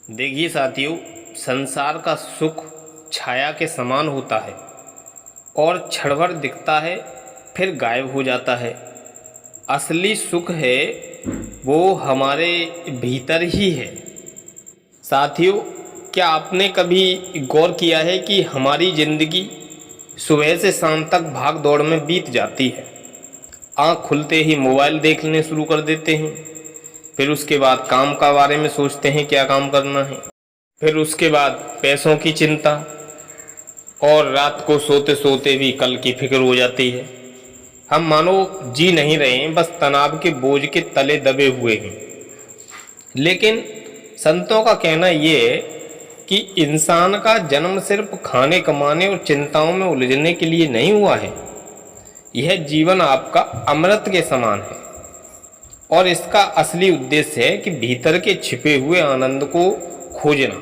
देखिए साथियों, संसार का सुख छाया के समान होता है और क्षण भर दिखता है फिर गायब हो जाता है। असली सुख है वो हमारे भीतर ही है। साथियों, क्या आपने कभी गौर किया है कि हमारी ज़िंदगी सुबह से शाम तक भाग दौड़ में बीत जाती है। आँख खुलते ही मोबाइल देखने शुरू कर देते हैं, फिर उसके बाद काम का बारे में सोचते हैं क्या काम करना है, फिर उसके बाद पैसों की चिंता और रात को सोते सोते भी कल की फिक्र हो जाती है। हम मानो जी नहीं रहे हैं, बस तनाव के बोझ के तले दबे हुए हैं। लेकिन संतों का कहना ये है कि इंसान का जन्म सिर्फ खाने कमाने और चिंताओं में उलझने के लिए नहीं हुआ है। यह जीवन आपका अमृत के समान है और इसका असली उद्देश्य है कि भीतर के छिपे हुए आनंद को खोजना,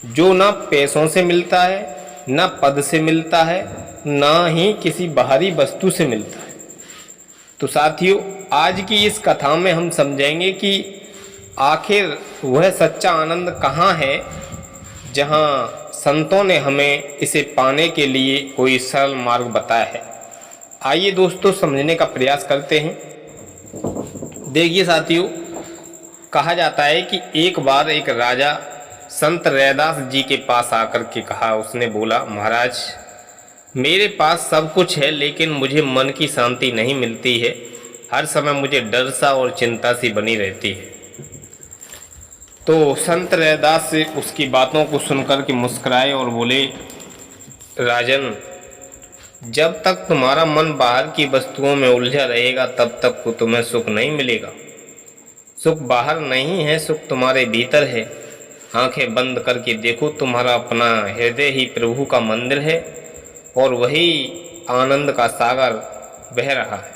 जो ना पैसों से मिलता है, ना पद से मिलता है, ना ही किसी बाहरी वस्तु से मिलता है। तो साथियों, आज की इस कथा में हम समझेंगे कि आखिर वह सच्चा आनंद कहाँ है, जहाँ संतों ने हमें इसे पाने के लिए कोई सरल मार्ग बताया है। आइए दोस्तों, समझने का प्रयास करते हैं। देखिए साथियों, कहा जाता है कि एक बार एक राजा संत रैदास जी के पास आकर के कहा, उसने बोला, महाराज, मेरे पास सब कुछ है लेकिन मुझे मन की शांति नहीं मिलती है। हर समय मुझे डर सा और चिंता सी बनी रहती है। तो संत रैदास से उसकी बातों को सुनकर के मुस्कुराए और बोले, राजन, जब तक तुम्हारा मन बाहर की वस्तुओं में उलझा रहेगा तब तक को तुम्हें सुख नहीं मिलेगा। सुख बाहर नहीं है, सुख तुम्हारे भीतर है। आंखें बंद करके देखो, तुम्हारा अपना हृदय ही प्रभु का मंदिर है और वही आनंद का सागर बह रहा है।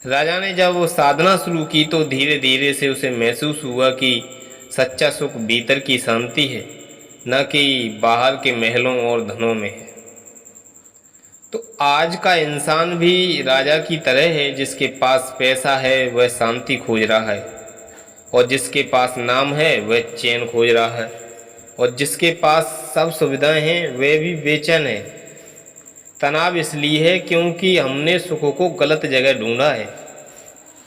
राजा ने जब वो साधना शुरू की तो धीरे धीरे से उसे महसूस हुआ कि सच्चा सुख भीतर की शांति है, न कि बाहर के महलों और धनों में है। तो आज का इंसान भी राजा की तरह है, जिसके पास पैसा है वह शांति खोज रहा है, और जिसके पास नाम है वह चैन खोज रहा है, और जिसके पास सब सुविधाएं हैं वह भी बेचैन है। तनाव इसलिए है क्योंकि हमने सुख को गलत जगह ढूंढा है।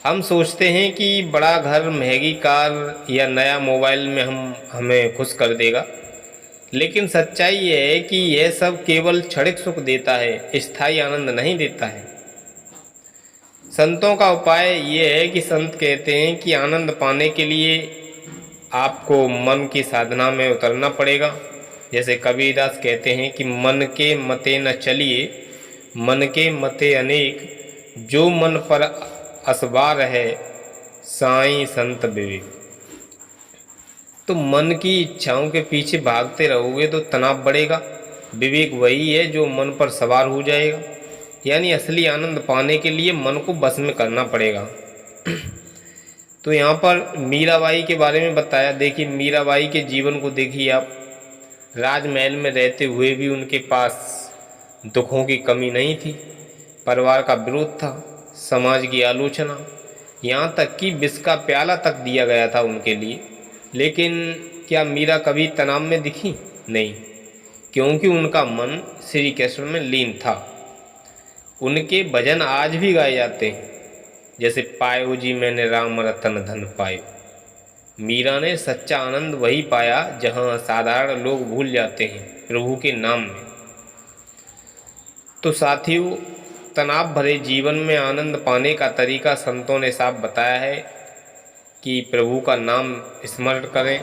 हम सोचते हैं कि बड़ा घर, महंगी कार या नया मोबाइल में हमें खुश कर देगा, लेकिन सच्चाई यह है कि यह सब केवल क्षणिक सुख देता है, स्थायी आनंद नहीं देता है। संतों का उपाय ये है कि संत कहते हैं कि आनंद पाने के लिए आपको मन की साधना में उतरना पड़ेगा। जैसे कबीरदास कहते हैं कि मन के मते न चलिए, मन के मते अनेक, जो मन पर असवार है, साईं संत विवेक। तो मन की इच्छाओं के पीछे भागते रहोगे तो तनाव बढ़ेगा। विवेक वही है जो मन पर सवार हो जाएगा। यानी असली आनंद पाने के लिए मन को बस में करना पड़ेगा। तो यहाँ पर मीराबाई के बारे में बताया। देखिए, मीराबाई के जीवन को देखिए आप। राजमहल में रहते हुए भी उनके पास दुखों की कमी नहीं थी। परिवार का विरोध था, समाज की आलोचना, यहाँ तक कि विष का प्याला तक दिया गया था उनके लिए। लेकिन क्या मीरा कभी तनाव में दिखी? नहीं, क्योंकि उनका मन श्री कृष्ण में लीन था। उनके भजन आज भी गाए जाते हैं, जैसे पायो जी मैंने राम रतन धन पायो। मीरा ने सच्चा आनंद वही पाया जहाँ साधारण लोग भूल जाते हैं प्रभु के नाम में। तो साथियों, तनाव भरे जीवन में आनंद पाने का तरीका संतों ने साफ बताया है कि प्रभु का नाम स्मरण करें।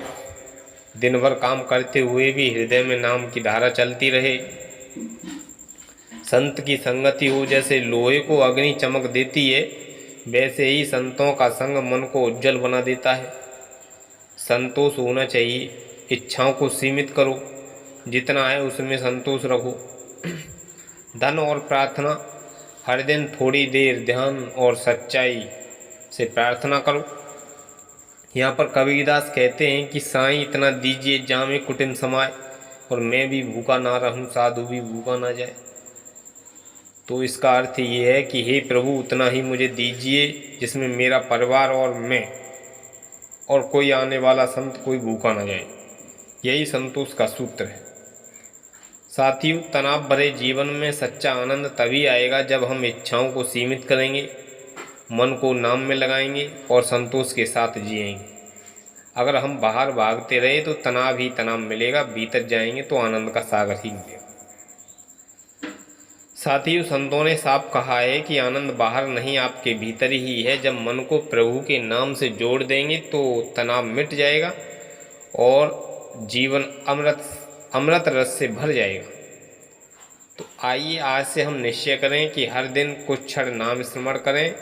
दिन भर काम करते हुए भी हृदय में नाम की धारा चलती रहे। संत की संगति हो, जैसे लोहे को अग्नि चमक देती है, वैसे ही संतों का संग मन को उज्जवल बना देता है। संतोष होना चाहिए। इच्छाओं को सीमित करो, जितना है उसमें संतोष रखो। धन और प्रार्थना, हर दिन थोड़ी देर ध्यान और सच्चाई से प्रार्थना करो। यहाँ पर कबीरदास कहते हैं कि साईं इतना दीजिए जामे कुटिम समाए, और मैं भी भूखा ना रहूं, साधु भी भूखा ना जाए। तो इसका अर्थ ये है कि हे प्रभु, उतना ही मुझे दीजिए जिसमें मेरा परिवार और मैं और कोई आने वाला संत कोई भूखा न जाए। यही संतोष का सूत्र है। साथियों, तनाव भरे जीवन में सच्चा आनंद तभी आएगा जब हम इच्छाओं को सीमित करेंगे, मन को नाम में लगाएंगे और संतोष के साथ जिएंगे। अगर हम बाहर भागते रहे तो तनाव ही तनाव मिलेगा, भीतर जाएंगे तो आनंद का सागर ही मिलेगा। साथियों, संतों ने साफ कहा है कि आनंद बाहर नहीं, आपके भीतर ही है। जब मन को प्रभु के नाम से जोड़ देंगे तो तनाव मिट जाएगा और जीवन अमृत रस से भर जाएगा। तो आइए आज से हम निश्चय करें कि हर दिन कुछ क्षण नाम स्मरण करें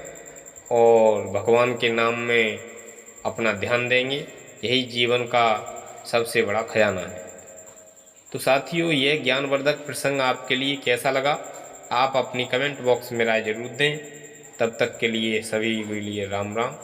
और भगवान के नाम में अपना ध्यान देंगे। यही जीवन का सबसे बड़ा खजाना है। तो साथियों, यह ज्ञानवर्धक प्रसंग आपके लिए कैसा लगा, आप अपनी कमेंट बॉक्स में राय जरूर दें। तब तक के लिए सभी के लिए राम राम।